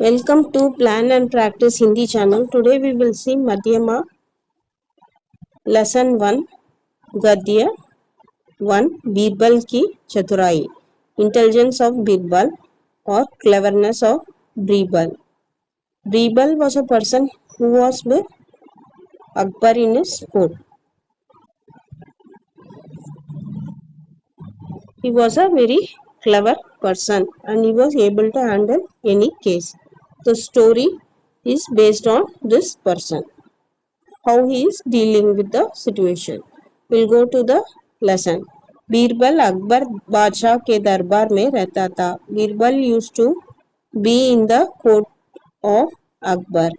Welcome to Plan and Practice Hindi channel. Today we will see Madhyama lesson 1 Gadya 1 Birbal ki Chaturai, intelligence of Birbal or cleverness of Birbal. Birbal was a person who was with Akbar in his court. He was a very clever person and he was able to handle any case. The story is based on this person, how he is dealing with the situation. We'll go to the lesson. Birbal Akbar बादशाह के दरबार में रहता था. Birbal used to be in the court of Akbar.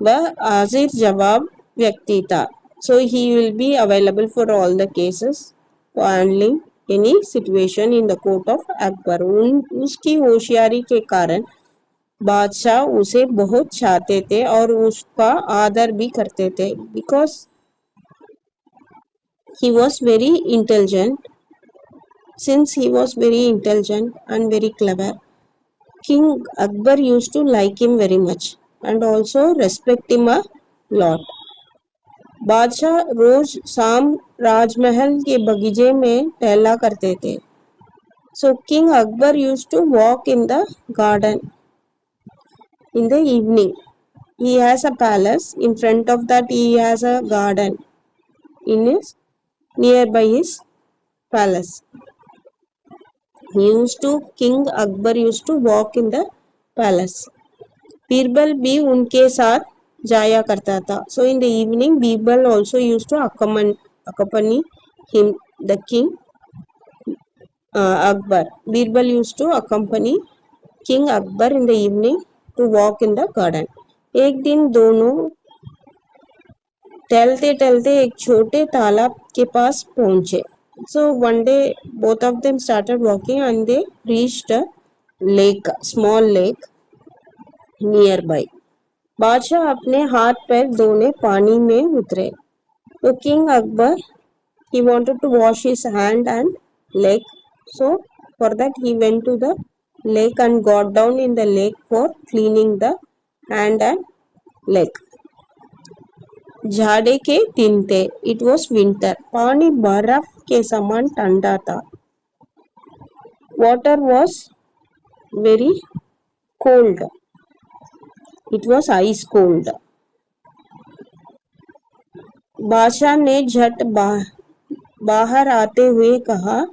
वह हाजिर जवाब व्यक्ति था. So he will be available for all the cases for handling any situation in the court of Akbar. उसकी होशियारी के कारण बादशाह उसे बहुत चाहते थे और उसका आदर भी करते थे. Because he was very intelligent. Since he was very intelligent and very clever, King Akbar used to like him very much and also respect him a lot. बादशाह रोज शाम राजमहल के बगीचे में टहला करते थे. So King Akbar used to walk in the garden in the evening. He has a palace. In front of that he has a garden in his nearby his palace. King Akbar used to walk in the palace. Birbal भी उनके साथ जाया करता था. So in the evening Birbal also used to accompany him, the king Akbar. Birbal used to accompany King Akbar in the evening to walk in the garden. एक दिन दोनों टहलते टहलते एक छोटे तालाब के पास पहुंचे. So one day both of them started walking and they reached a lake, small lake nearby. बादशाह अपने हाथ पैर धोने पानी में उतरे. तो King Akbar, he wanted to wash his hand and leg. So for that he went to the lake and got down in the lake for cleaning the hand and leg. जाड़े के दिन थे. It was winter. पानी बर्फ के समान ठंडा था. Water was very cold. It was ice cold. बादशाह ने झट बाहर आते हुए कहा,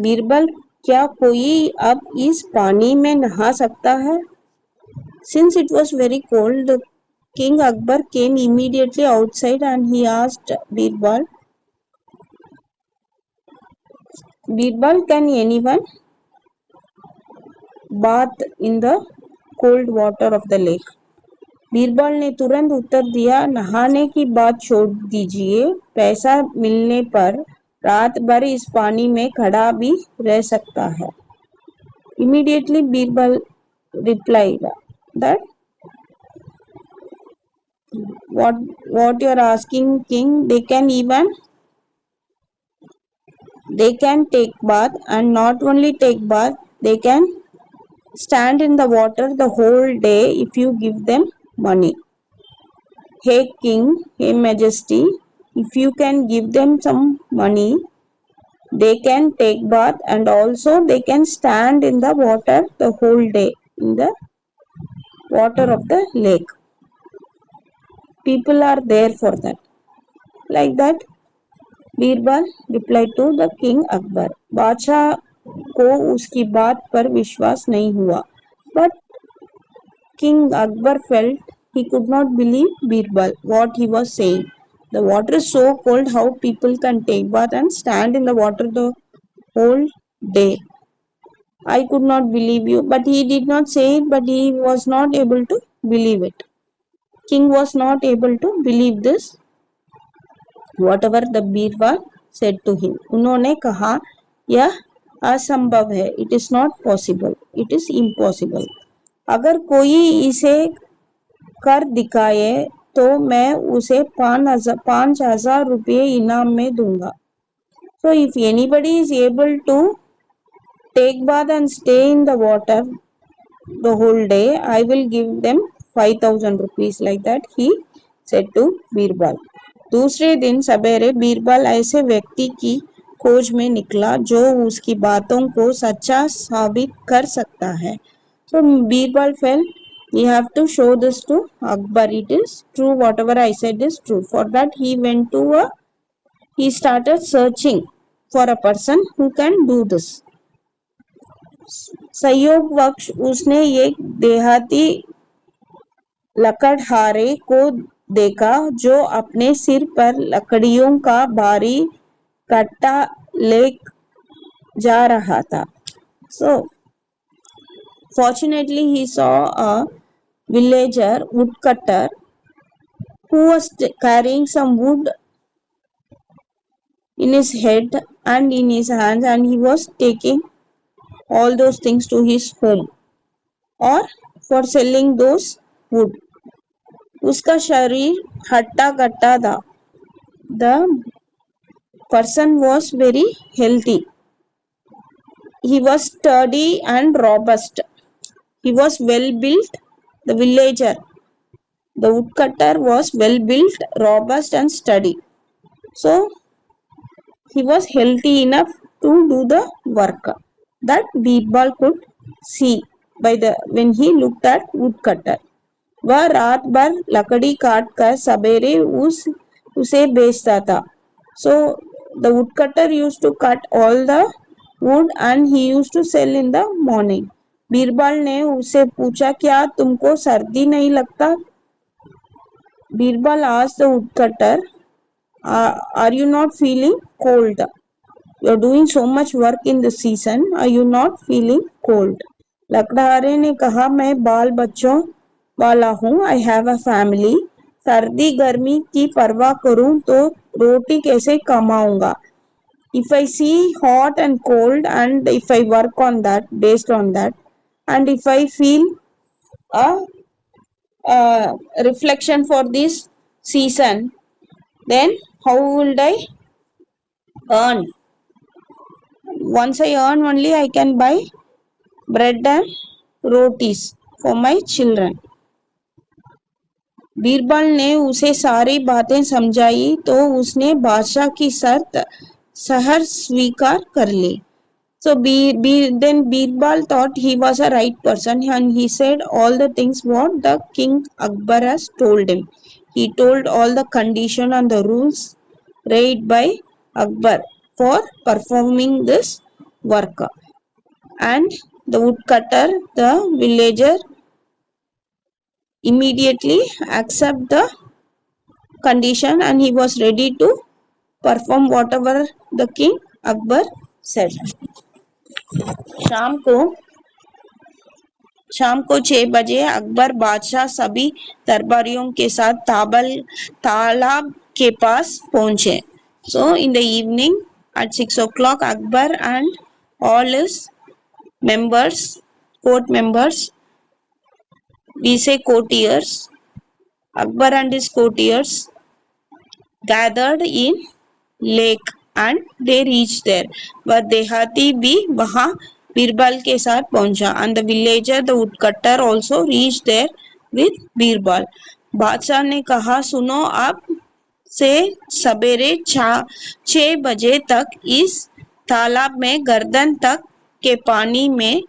बीरबल क्या कोई अब इस पानी में नहा सकता है? Since it was very cold, King Akbar came immediately outside and he asked Birbal, can anyone bath in the cold water of the lake? Birbal ने तुरंत उत्तर दिया, नहाने की बात छोड़ दीजिए, पैसा मिलने पर रात भर इस पानी में खड़ा भी रह सकता है. Immediately Birbal replied that what you are asking, king, they can take bath, and not only take bath, they can stand in the water the whole day if you give them money. Hey king, hey majesty, if you can give them some money, they can take bath and also they can stand in the water the whole day in the water of the lake. People are there for that. Like that Birbal reply to the king Akbar. बादशाह को उसकी बात पर विश्वास नहीं हुआ. But king Akbar felt he could not believe Birbal what he was saying. The water is so cold, how people can take bath and stand in the water the whole day. I could not believe you. But he did not say it, but he was not able to believe it. King was not able to believe this, whatever the Birbal said to him. उन्होंने कहा, यह असंभव है. It is not possible. It is impossible. अगर कोई इसे कर दिखाए तो मैं उसे 5,000 रुपये इनाम में दूंगा. So if anybody is able to take bath and stay in the water the whole day. I will give them 5,000 rupees. Like that he said to Birbal. दूसरे दिन सवेरे बीरबल ऐसे व्यक्ति की खोज में निकला जो उसकी बातों को सच्चा साबित कर सकता है. So Birbal felt we have to show this to Akbar. It is true, whatever I said is true. For that he started searching for a person who can do this. संयोगवश उसने एक देहाती लकड़हारे को देखा जो अपने सिर पर लकड़ियों का भारी कट्टा ले जा रहा था. So fortunately he saw a villager woodcutter who was carrying some wood in his head and in his hands, and he was taking all those things to his home or for selling those wood. उसका शरीर हट्टा कट्टा था. The person was very healthy. He was sturdy and robust. He was well built. The villager, the woodcutter, was well built, robust and sturdy. So he was healthy enough to do the work. That Birbal could see when he looked at woodcutter. वह रात भर लकड़ी काट कर सवेरे उसे बेचता था. So the woodcutter used to cut all the wood and he used to sell in the morning. Birbal ने उससे पूछा, क्या तुमको सर्दी नहीं लगता? Birbal asked the woodcutter, are you not feeling cold? You are doing so much work in the season. Are you not feeling cold? लकड़हारे ने कहा, मैं बाल बच्चों वाला हूँ. I have a family. सर्दी गर्मी की परवाह करूं तो रोटी कैसे कमाऊंगा? If I see hot and cold and if I work on that, based on that, and if I feel a reflection for this season, then how would I earn? Once I earn only I can buy bread and rotis for my children. Birbal ने उसे सारी बातें समझाई तो उसने बादशाह की शर्त सहर्ष स्वीकार कर ली. So then Birbal thought he was a right person and he said all the things what the King Akbar has told him. He told all the condition and the rules laid by Akbar for performing this work. And the woodcutter, the villager, immediately accept the condition and he was ready to perform whatever the King Akbar said. शाम को 6 बजे अकबर बादशाह सभी दरबारियों के साथ तालाब के पास पहुंचे. So in the evening at 6 o'clock, Akbar and all his members, court members, we say courtiers, Akbar and his courtiers gathered in lake and they reached there. वह देहाती भी वहां बीरबल के साथ पहुंचा. And the villager, the woodcutter, also reached there with Birbal. बादशाह ने कहा, सुनो, अब से सवेरे 6 बजे तक इस तालाब में गर्दन तक के पानी में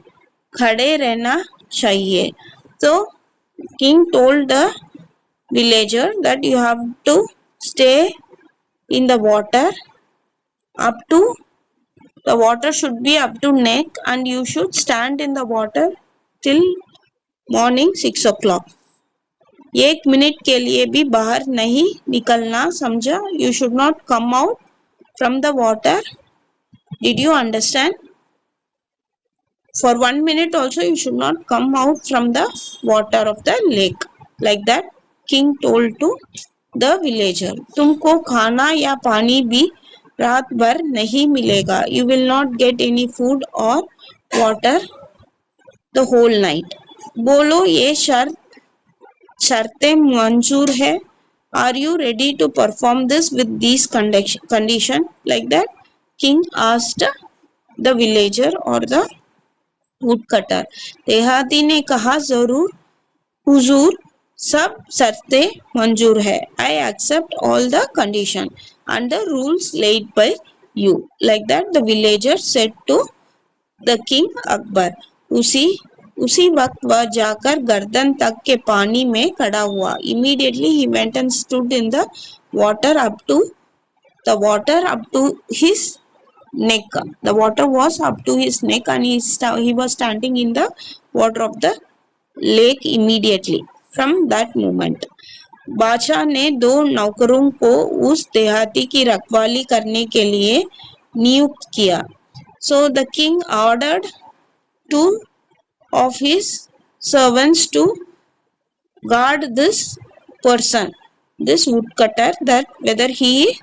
खड़े रहना चाहिए. So king told the villager that you have to stay in the water the water should be up to neck and you should stand in the water till morning 6 o'clock. 1 minute के लिए भी बाहर नहीं निकलना, समझा? You should not come out from the water. Did you understand? For 1 minute also you should not come out from the water of the lake. Like that king told to the villager. तुमको खाना या पानी भी रात भर नहीं मिलेगा. You will not get any food or water the whole night. बोलो, ये शर्तें मंजूर है? Are you ready to perform this with these condition? Like that king asked the villager or the woodcutter. देहाती ने कहा जरूर हुजूर, सब शर्तें मंजूर है। I accept all the condition and the rules laid by you. Like that the villager said to the king Akbar. उसी उसी वक्त वह जाकर गर्दन तक के पानी में खड़ा हुआ. Immediately he went and stood in the water up to his neck. The water was up to his neck and he was standing in the water of the lake immediately. From that moment, बादशाह ने दो नौकरों को उस देहाती की रखवाली करने के लिए नियुक्त किया. So the king ordered two of his servants to guard this person, this woodcutter, that whether he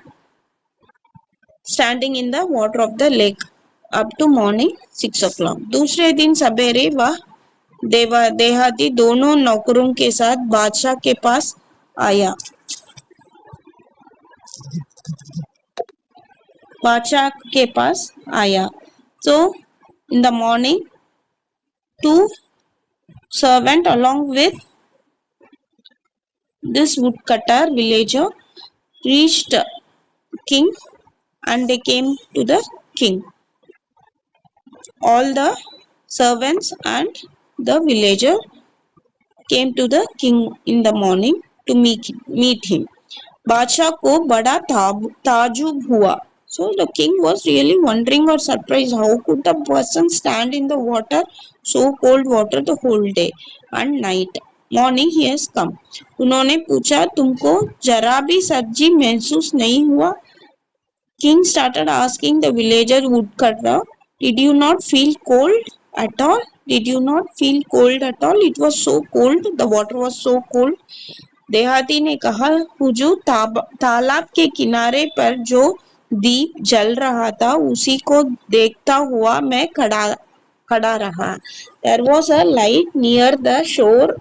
standing in the water of the lake up to morning 6 o'clock. दूसरे दिन सवेरे वह देहाती दोनों नौकरों के साथ बादशाह के पास आया. बादशाह के पास आया. So in the morning, two servant along with this woodcutter villager reached king and they came to the king. All the servants and the villager came to the king in the morning to meet him. बादशाह को बड़ा ताजुब हुआ. So the king was really wondering or surprised, how could the person stand in the water, so cold water, the whole day and night. Morning he has come. उन्होंने पूछा, तुमको जरा भी सर्दी महसूस नहीं हुआ? King started asking the villager woodcutter, did you not feel cold at all? Did you not feel cold at all? It was so cold. The water was so cold. देहाती ने कहा, हुजूर, तालाब के किनारे पर जो दीप जल रहा था उसी को देखता हुआ मैं खड़ा रहा. There was a light near the shore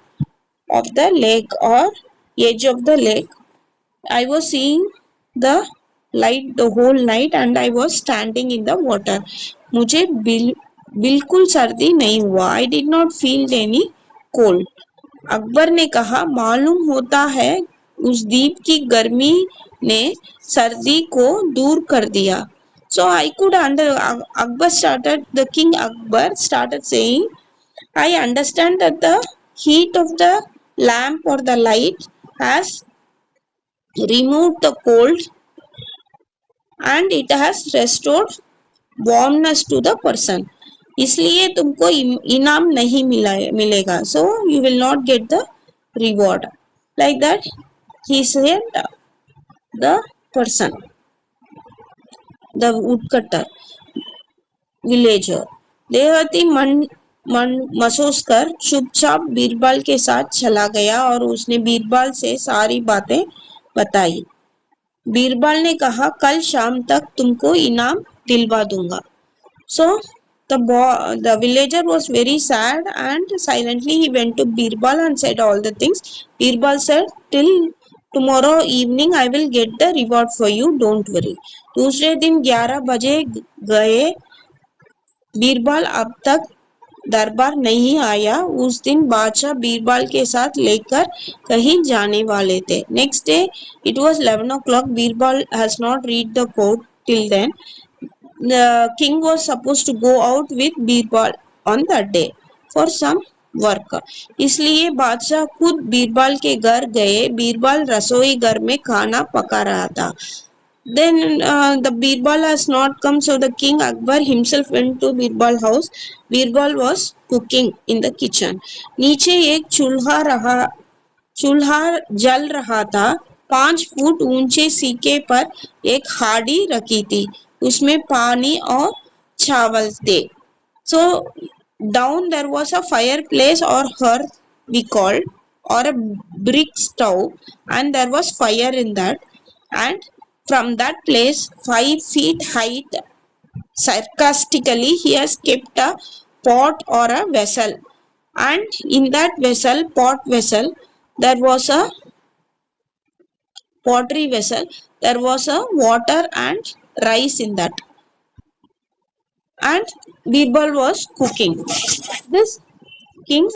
of the lake or edge of the lake. I was seeing the light the whole night and I was standing in the water. मुझे बिल्कुल सर्दी नहीं हुआ. I did not feel any cold. Akbar ने कहा, मालूम होता है उस दीप की गर्मी ने सर्दी को दूर कर दिया. So I could the king Akbar started saying, I understand that the heat of the lamp or the light has removed the cold and it has restored warmness to the person. इसलिए तुमको इनाम नहीं मिलेगा. So you will not get the reward. Like that he said the person, the woodcutter villager. देहाती महसूस कर चुपचाप बीरबल के साथ चला गया और उसने बीरबल से सारी बातें बताई. बीरबल ने कहा, कल शाम तक तुमको इनाम दिलवा दूंगा. So the villager was very sad and silently he went to Birbal and said all the things. Birbal said, till tomorrow evening I will get the reward for you, don't worry. दूसरे दिन 11 बजे गए. बीरबल अब तक दरबार नहीं आया. उस दिन बादशाह बीरबल के साथ लेकर कहीं जाने वाले थे. Next day it was 11 o'clock. Birbal has not reached the court till then. The king was supposed to go out with Birbal on that day for some work. इसलिए बादशाह खुद बीरबल के घर गए. बीरबल रसोई घर में खाना पका रहा था. Then the Birbal has not come, so the king Akbar himself went to Birbal house. Birbal was cooking in the kitchen. नीचे एक चूल्हा जल रहा था. 5 फुट ऊंचे सीके पर एक हाड़ी रखी थी. उसमें पानी और चावल थे. So down there was a fireplace or hearth we called, or a brick stove, and there was fire in that. And from that place 5 feet height, sarcastically he has kept a pot or a vessel, and in that pot vessel, there was a pottery vessel, there was a water and rice in that. and Birbal was cooking. This king